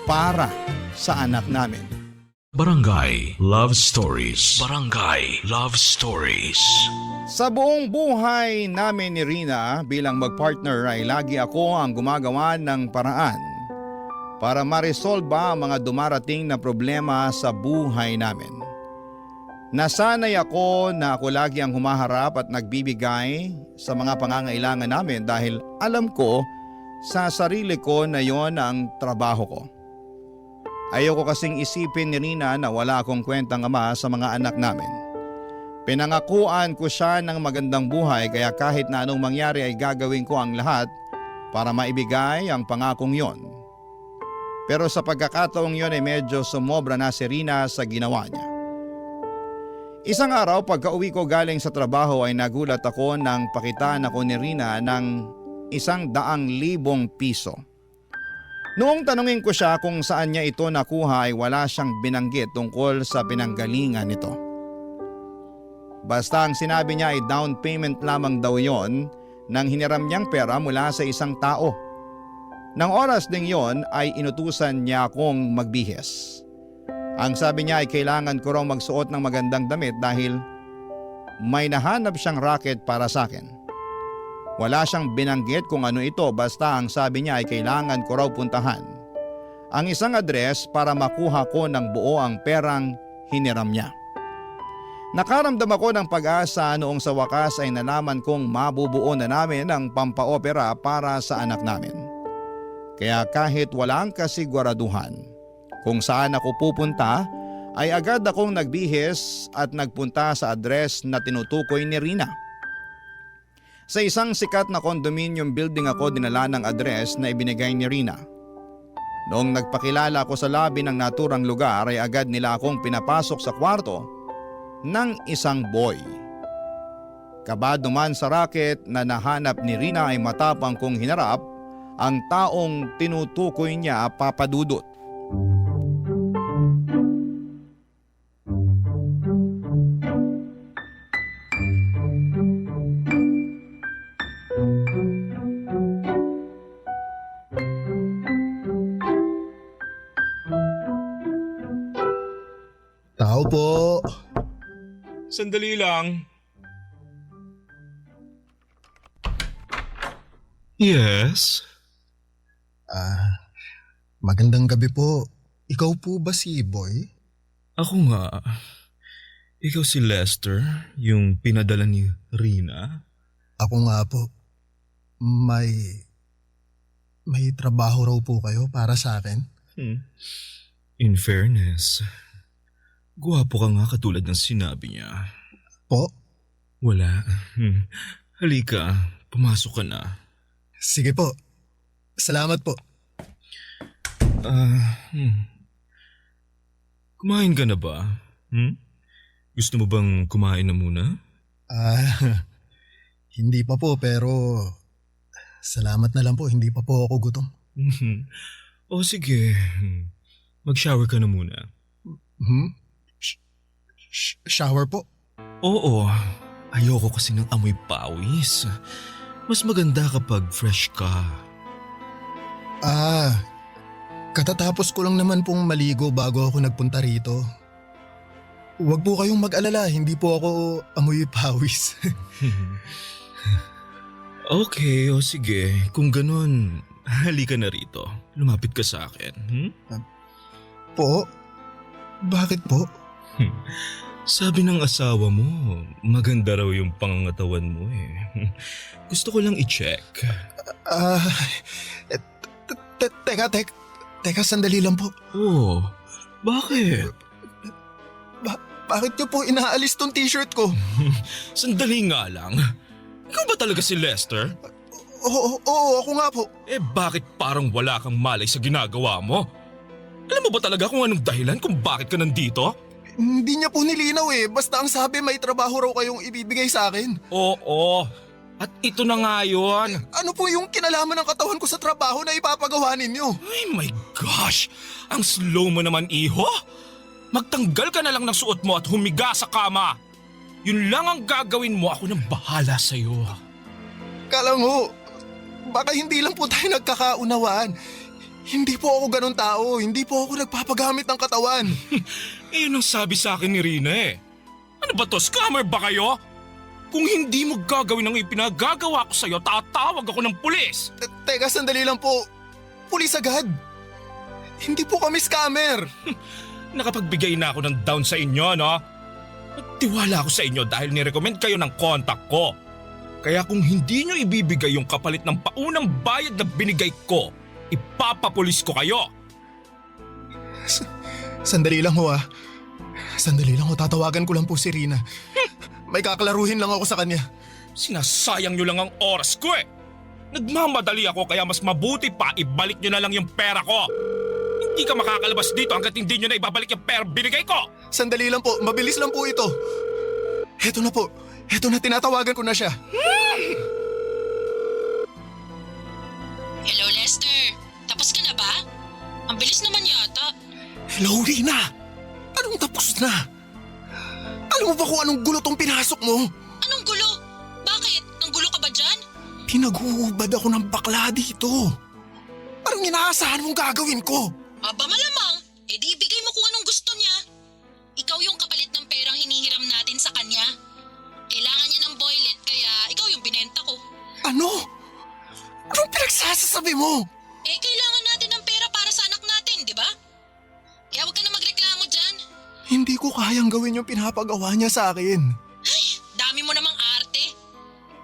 para sa anak namin. Barangay Love Stories. Barangay Love Stories. Sa buong buhay namin ni Rina bilang magpartner ay lagi ako ang gumagawa ng paraan para ma-resolve ang mga dumarating na problema sa buhay namin. Nasanay ako na ako lagi ang humaharap at nagbibigay sa mga pangangailangan namin dahil alam ko sa sarili ko na yon ang trabaho ko. Ayoko kasing isipin ni Rina na wala akong kwentang ama sa mga anak namin. Pinangakuan ko siya ng magandang buhay kaya kahit na anong mangyari ay gagawin ko ang lahat para maibigay ang pangakong yon. Pero sa pagkakataong yon ay medyo sumobra na si Rina sa ginawa niya. Isang araw pagka-uwi ko galing sa trabaho ay nagulat ako nang pakitaan ako ni Rina ng 100,000 piso. Noong tanungin ko siya kung saan niya ito nakuha ay wala siyang binanggit tungkol sa pinanggalingan nito. Basta ang sinabi niya ay down payment lamang daw yon nang hiniram niyang pera mula sa isang tao. Nang oras ding yon ay inutusan niya akong magbihis. Ang sabi niya ay kailangan ko raw magsuot ng magandang damit dahil may nahanap siyang racket para sa akin. Wala siyang binanggit kung ano ito basta ang sabi niya ay kailangan ko raw puntahan ang isang address para makuha ko ng buo ang perang hiniram niya. Nakaramdam ako ng pag-asa noong sa wakas ay nalaman kong mabubuo na namin ang pampaopera para sa anak namin. Kaya kahit walang kasiguraduhan kung saan ako pupunta ay agad akong nagbihis at nagpunta sa address na tinutukoy ni Rina. Sa isang sikat na condominium building ako dinala ng address na ibinigay ni Rina. Noong nagpakilala ako sa lobby ng naturang lugar ay agad nila akong pinapasok sa kwarto ng isang boy. Kabado man sa racket na nahanap ni Rina ay matapang kong hinarap ang taong tinutukoy niya, Papa Dudut. Tao po. Sandali lang. Yes? Magandang gabi po. Ikaw po ba si Boy? Ako nga. Ikaw si Lester, yung pinadala ni Rina? Ako nga po. May trabaho raw po kayo para sa akin? In fairness, guwapo ka nga katulad ng sinabi niya. Po? Wala. Halika, pumasok ka na. Sige po. Salamat po. Kumain ka na ba? Gusto mo bang kumain na muna? Hindi pa po pero salamat na lang po, hindi pa po ako gutom. O sige, mag-shower ka na muna. Shower po? Oo, ayoko kasi ng amoy pawis. Mas maganda kapag fresh ka. Katatapos ko lang naman pong maligo bago ako nagpunta rito. Huwag po kayong mag-alala, hindi po ako amoy pawis. Okay, o sige. Kung ganun, halika na rito. Lumapit ka sa akin. Po? Bakit po? Sabi ng asawa mo, maganda raw yung pangangatawan mo eh. Gusto ko lang i-check. Teka, sandali lang po. Oh, bakit? Bakit niyo po inaalis tong t-shirt ko? Sandali nga lang. Ikaw ba talaga si Lester? Oo, ako nga po. Eh bakit parang wala kang malay sa ginagawa mo? Alam mo ba talaga kung anong dahilan kung bakit ka nandito? Hindi niya po nilinaw eh. Basta ang sabi may trabaho raw kayong ibibigay sa akin. Oo, at ito na nga yun. Ano po yung kinalaman ng katawan ko sa trabaho na ipapagawa ninyo? Ay my gosh, ang slow mo naman iho. Magtanggal ka na lang ng suot mo at humiga sa kama. Yun lang ang gagawin mo, ako nang bahala sa'yo. Kalango, baka hindi lang po tayo nagkakaunawaan. Hindi po ako ganun tao, hindi po ako nagpapagamit ng katawan. Yun ang sabi sa akin ni Rina eh. Ano ba to, scammer ba kayo? Kung hindi mo gagawin ang ipinagagawa ko sa'yo, tatawag ako ng pulis. Teka, sandali lang po. Pulis agad. Hindi po kami scammer. Nakapagbigay na ako ng down sa inyo, no? Nagtiwala ako sa inyo dahil nirecommend kayo ng contact ko. Kaya kung hindi nyo ibibigay yung kapalit ng paunang bayad na binigay ko, ipapapulis ko kayo. Sandali lang ho ah. Sandali lang ho, tatawagan ko lang po si Rina. May kaklaruhin lang ako sa kanya. Sinasayang nyo lang ang oras ko eh. Nagmamadali ako kaya mas mabuti pa ibalik nyo na lang yung pera ko. Hindi ka makakalabas dito hanggat hindi nyo na ibabalik yung pera binigay ko. Sandali lang po, mabilis lang po ito. Heto na po, heto na, tinatawagan ko na siya. Hello, Lester. Tapos ka na ba? Ang bilis naman yata. Hello, Rina! Anong tapos na? Alam mo ba kung anong gulo tong pinasok mo? Anong gulo? Bakit? Nanggulo ka ba dyan? Pinaghubad ako ng bakla dito. Anong inaasahan mong gagawin ko? Aba malamang, di ibigay mo kung anong gusto niya. Ikaw yung kapalit ng perang hinihiram natin sa kanya. Kailangan niya ng boylet kaya ikaw yung binenta ko. Ano? Anong pinagsasasabi mo? Kailangan natin ng pera para sa anak natin, di ba? Kaya huwag ka na magreklamo dyan. Hindi ko kayang gawin yung pinapagawa niya sa akin. Ay, dami mo namang arte.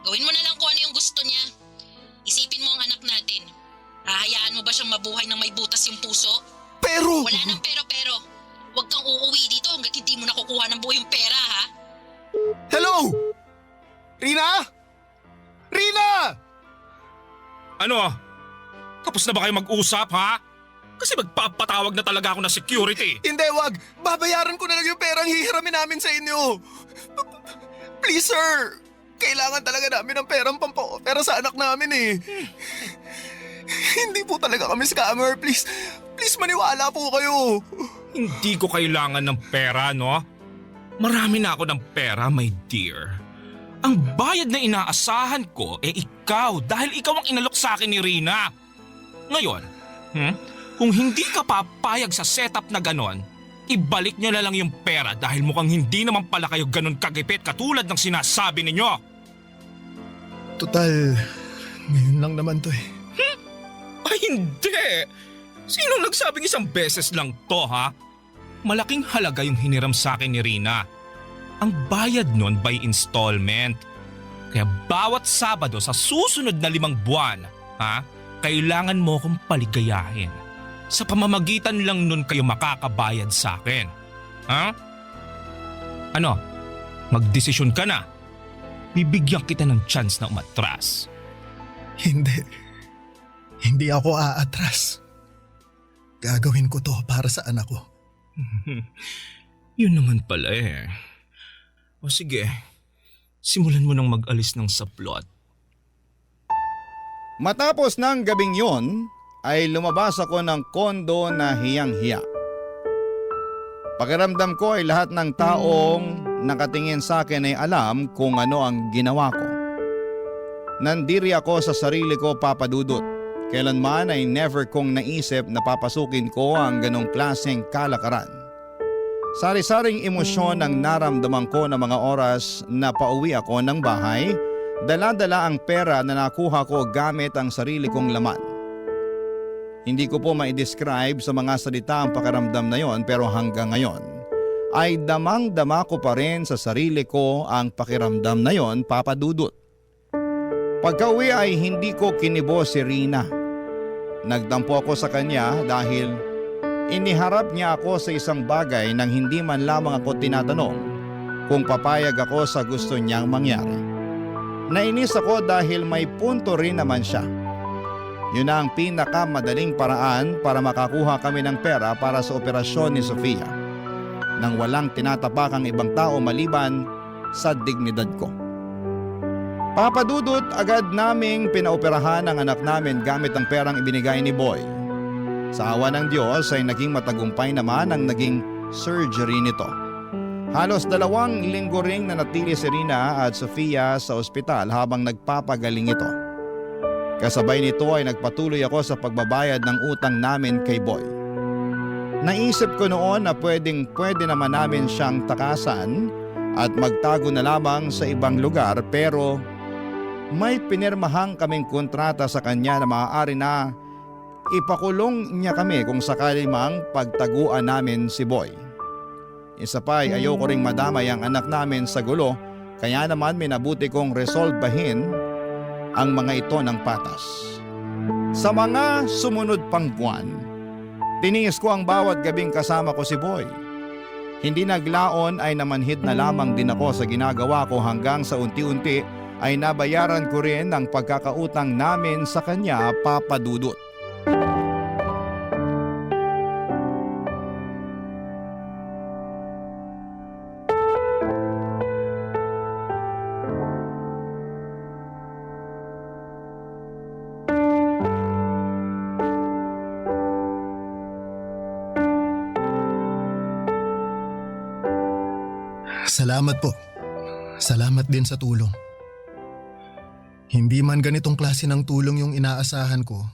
Gawin mo na lang kung ano yung gusto niya. Isipin mo ang anak natin. Hahayaan mo ba siyang mabuhay ng may butas yung puso? Pero… Wala nang pero. Huwag kang uuwi dito hanggat hindi mo nakukuha ng buo yung pera, ha? Hello? Rina? Rina! Ano? Tapos na ba kayo mag-usap ha? Kasi magpapatawag na talaga ako ng security. Hindi, wag. Babayaran ko na lang yung perang hihiramin namin sa inyo. Please, sir. Kailangan talaga namin ng perang pampapera sa anak namin eh. Hindi po talaga kami scammer. Please maniwala po kayo. Hindi ko kailangan ng pera, no? Marami na ako ng pera, my dear. Ang bayad na inaasahan ko ikaw dahil ikaw ang inalok sa akin ni Rina. Ngayon, kung hindi ka papayag sa setup na ganon, ibalik nyo na lang yung pera dahil mukhang hindi naman pala kayo ganon kagipit katulad ng sinasabi ninyo. Total, ngayon lang naman to eh. Ay hindi! Sinong nagsabing isang beses lang to ha? Malaking halaga yung hiniram sa akin ni Rina. Ang bayad nun by installment. Kaya bawat Sabado sa susunod na 5 buwan, kailangan mo kong paligayahin. Sa pamamagitan lang nun kayo makakabayad sa akin. Ano? Magdesisyon ka na. Bibigyan kita ng chance na umatras. Hindi ako aatras. Gagawin ko to para sa anak ko. Yun naman pala eh. O sige, simulan mo nang mag-alis ng saplot. Matapos ng gabing yon, ay lumabas ako ng kondo na hiyang-hiya. Pakiramdam ko ay lahat ng taong nakatingin sa akin ay alam kung ano ang ginawa ko. Nandiri ako sa sarili ko, Papa Dudut. Kailanman ay never kong naisip na papasukin ko ang ganong klaseng kalakaran. Sari-saring emosyon ang naramdaman ko ng mga oras na pauwi ako ng bahay, dala-dala ang pera na nakuha ko gamit ang sarili kong laman. Hindi ko po ma-describe sa mga salita ang pakiramdam na yon, pero hanggang ngayon ay damang-dama ko pa rin sa sarili ko ang pakiramdam na yon, Papa Dudut. Pagka-uwi ay hindi ko kinibo si Rina. Nagtampo ako sa kanya dahil iniharap niya ako sa isang bagay nang hindi man lamang ako tinatanong kung papayag ako sa gusto niyang mangyari. Nainis ako dahil may punto rin naman siya. Yun na ang pinakamadaling paraan para makakuha kami ng pera para sa operasyon ni Sofia, nang walang tinatapakang ibang tao maliban sa dignidad ko. Papa Dudut, agad naming pinaoperahan ang anak namin gamit ang perang ibinigay ni Boy. Sa awa ng Diyos ay naging matagumpay naman ang naging surgery nito. Halos 2 linggo ring nanatili si Rina at Sofia sa ospital habang nagpapagaling ito. Kasabay nito ay nagpatuloy ako sa pagbabayad ng utang namin kay Boy. Naisip ko noon na pwede naman namin siyang takasan at magtago na lamang sa ibang lugar, pero may pinirmahang kaming kontrata sa kanya na maaari na ipakulong niya kami kung sakali mang pagtaguan namin si Boy. Isa pa ay ayoko ring madamay ang anak namin sa gulo, kaya naman minabuti kong resolbahin ang mga ito ng patas. Sa mga sumunod pang buwan, tiniis ko ang bawat gabing kasama ko si Boy. Hindi naglaon ay namanhid na lamang din ako sa ginagawa ko hanggang sa unti-unti ay nabayaran ko rin ang pagkakautang namin sa kanya, Papa Dudut. Salamat po. Salamat din sa tulong. Hindi man ganitong klase ng tulong yung inaasahan ko,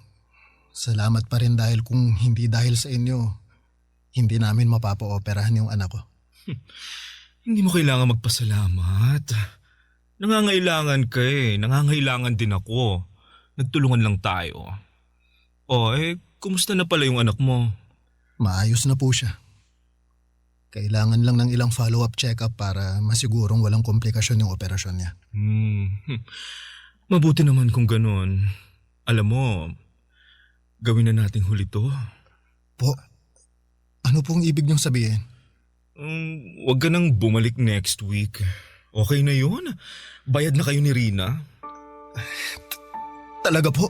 salamat pa rin dahil kung hindi dahil sa inyo, hindi namin mapapa-operahan yung anak ko. Hindi mo kailangan magpasalamat. Nangangailangan ka eh. Nangangailangan din ako. Nagtulungan lang tayo. Kumusta na pala yung anak mo? Maayos na po siya. Kailangan lang ng ilang follow-up check-up para masigurong walang komplikasyon yung operasyon niya. Mabuti naman kung ganun. Alam mo, gawin na nating huli to. Po, ano pong ibig niyong sabihin? Huwag ka nang bumalik next week. Okay na yun. Bayad na kayo ni Rina. Talaga po?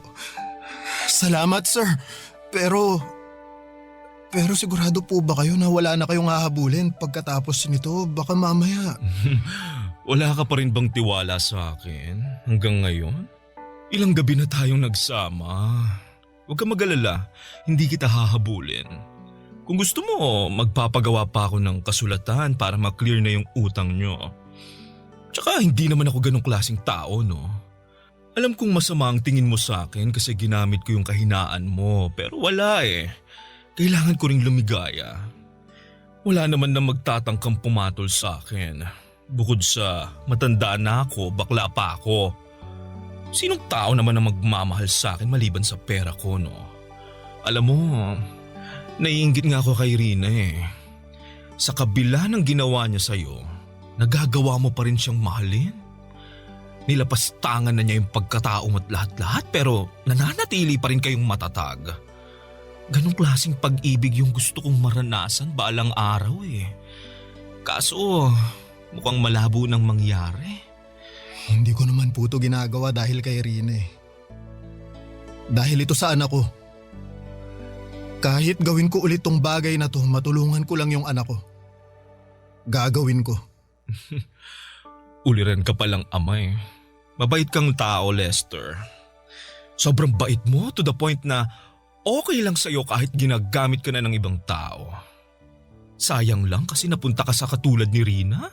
Salamat, sir. Pero sigurado po ba kayo na wala na kayong hahabulin pagkatapos nito? Baka mamaya. Wala ka pa rin bang tiwala sa akin hanggang ngayon? Ilang gabi na tayong nagsama. Huwag ka mag-alala, hindi kita hahabulin. Kung gusto mo, magpapagawa pa ako ng kasulatan para ma-clear na yung utang nyo. Tsaka hindi naman ako ganong klaseng tao, no? Alam kong masama ang tingin mo sa akin kasi ginamit ko yung kahinaan mo, pero wala eh. Kailangan ko ring lumigaya. Wala naman na magtatangkang pumatol sa akin. Bukod sa matanda na ako, bakla pa ako. Sinong tao naman na magmamahal sa akin maliban sa pera ko, no? Alam mo, naiinggit nga ako kay Rina eh. Sa kabila ng ginawa niya sa'yo, nagagawa mo pa rin siyang mahalin. Nilapastangan na niya yung pagkatao mo at lahat-lahat pero nananatili pa rin kayong matatag. Ganong klaseng pag-ibig yung gusto kong maranasan balang araw eh. Kaso mukhang malabo nang mangyari. Hindi ko naman po ito ginagawa dahil kay Rina eh. Dahil ito sa anak ko. Kahit gawin ko ulit tong bagay na to, matulungan ko lang yung anak ko. Gagawin ko. Uliran ka palang ama eh. Mabait kang tao, Lester. Sobrang bait mo to the point na okay lang sa'yo kahit ginagamit ka na ng ibang tao. Sayang lang kasi napunta ka sa katulad ni Rina.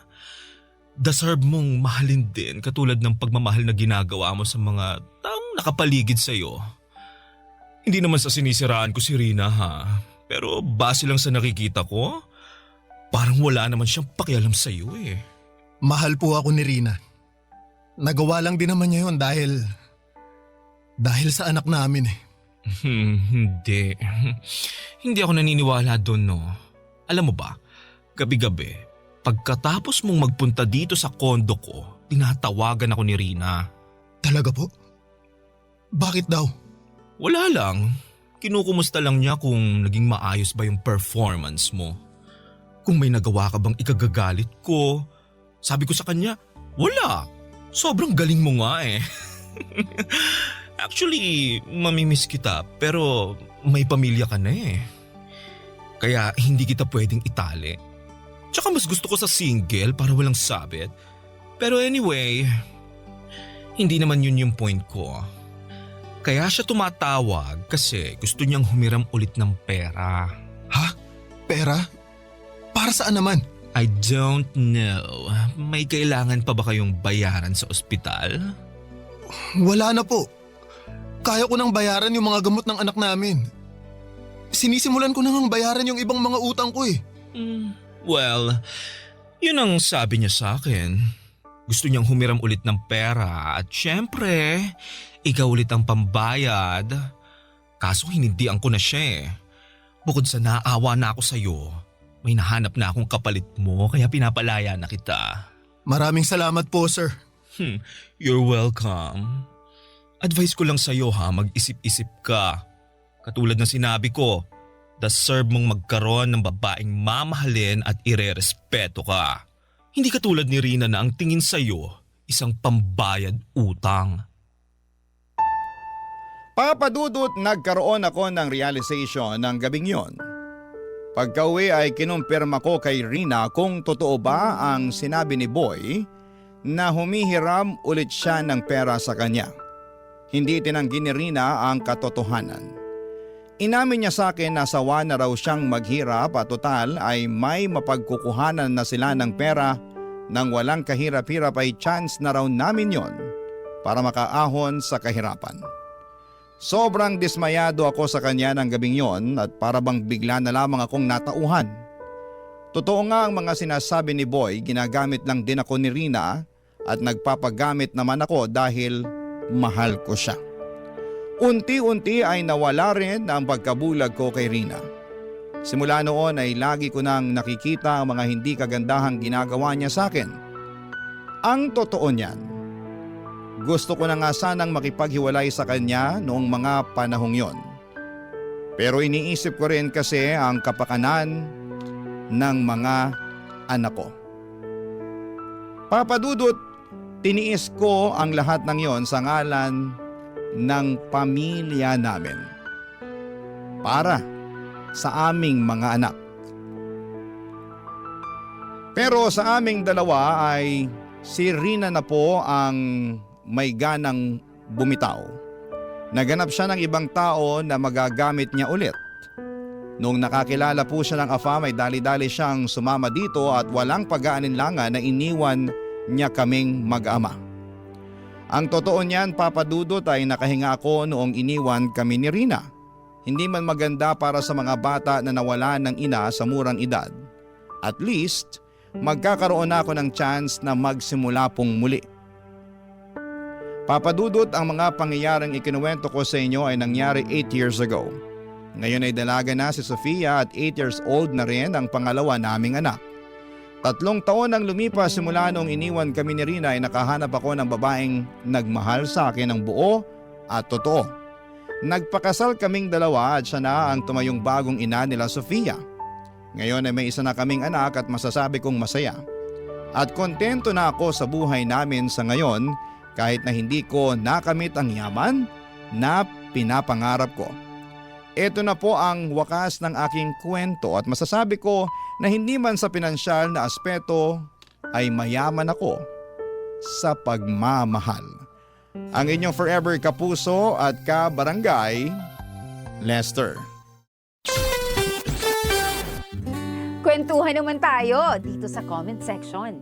Deserve mong mahalin din katulad ng pagmamahal na ginagawa mo sa mga taong nakapaligid sa'yo. Hindi naman sa sinisiraan ko si Rina ha, pero base lang sa nakikita ko, parang wala naman siyang pakialam sa'yo eh. Mahal po ako ni Rina. Nagawa lang din naman niya yun dahil sa anak namin eh. Hindi. Hindi ako naniniwala doon no. Alam mo ba, gabi-gabi, pagkatapos mong magpunta dito sa kondo ko, tinatawagan ako ni Rina. Talaga po? Bakit daw? Wala lang. Kinukumusta lang niya kung naging maayos ba yung performance mo. Kung may nagawa ka bang ikagagalit ko. Sabi ko sa kanya, wala. Sobrang galing mo nga eh. Actually, mamimiss kita pero may pamilya ka na eh. Kaya hindi kita pwedeng itali. Tsaka mas gusto ko sa single para walang sabit. Pero anyway, hindi naman yun yung point ko. Kaya siya tumatawag kasi gusto niyang humiram ulit ng pera. Ha? Pera? Para saan naman? I don't know. May kailangan pa ba kayong bayaran sa ospital? Wala na po. Kaya ko nang bayaran yung mga gamot ng anak namin. Sinisimulan ko nang bayaran yung ibang mga utang ko eh. Well, yun ang sabi niya sa akin. Gusto niyang humiram ulit ng pera at syempre, ikaw ulit ang pambayad. Kaso hinindihan ko na siya eh. Bukod sa naawa na ako sa'yo, may nahanap na akong kapalit mo kaya pinapalaya na kita. Maraming salamat po, sir. You're welcome. Advice ko lang sa'yo ha, mag-isip-isip ka. Katulad ng sinabi ko, deserve mong magkaroon ng babaeng mamahalin at irerespeto ka. Hindi katulad ni Rina na ang tingin sa'yo, isang pambayad utang. Papadudot, nagkaroon ako ng realization ng gabing yon. Pagka-uwi ay kinumpirma ko kay Rina kung totoo ba ang sinabi ni Boy na humihiram ulit siya ng pera sa kanya. Hindi tinanggi ni Rina ang katotohanan. Inamin niya sa akin na sawa na raw siyang maghirap at total ay may mapagkukuhanan na sila ng pera nang walang kahirap-hirap ay chance na raw namin yon para makaahon sa kahirapan. Sobrang dismayado ako sa kanya ng gabing yon at para bang bigla na lamang akong natauhan. Totoo nga ang mga sinasabi ni Boy, ginagamit lang din ako ni Rina at nagpapagamit naman ako dahil mahal ko siya. Unti-unti ay nawala rin ang pagkabulag ko kay Rina. Simula noon ay lagi ko nang nakikita ang mga hindi kagandahang ginagawa niya sa akin. Ang totoo niyan, gusto ko na nga sanang makipaghiwalay sa kanya noong mga panahong yon. Pero iniisip ko rin kasi ang kapakanan ng mga anak ko. Papadudot, tiniis ko ang lahat ng yon sa ngalan ng pamilya namin. Para sa aming mga anak. Pero sa aming dalawa ay si Rina na po ang may ganang bumitaw. Naganap siya ng ibang tao na magagamit niya ulit. Nung nakakilala po siya ng AFAM ay dali-dali siyang sumama dito at walang pag-aalinlangan na iniwan niya kaming mag-ama. Ang totoo niyan, Papadudot, ay nakahinga ako noong iniwan kami ni Rina. Hindi man maganda para sa mga bata na nawala ng ina sa murang edad. At least, magkakaroon na ako ng chance na magsimula pong muli. Papadudot, ang mga pangyayaring ikinuwento ko sa inyo ay nangyari 8 years ago. Ngayon ay dalaga na si Sofia at 8 years old na rin ang pangalawa naming anak. 3 taon ang lumipas simula noong iniwan kami ni Rina ay nakahanap ako ng babaeng nagmahal sa akin ng buo at totoo. Nagpakasal kaming dalawa at siya na ang tumayong bagong ina nila Sofia. Ngayon ay may isa na kaming anak at masasabi kong masaya. At kontento na ako sa buhay namin sa ngayon kahit na hindi ko nakamit ang yaman na pinapangarap ko. Ito na po ang wakas ng aking kwento at masasabi ko na hindi man sa pinansyal na aspeto ay mayaman ako. sa pagmamahal. Ang inyong forever kapuso at kabarangay, Lester. Kwentuhan naman tayo dito sa comment section.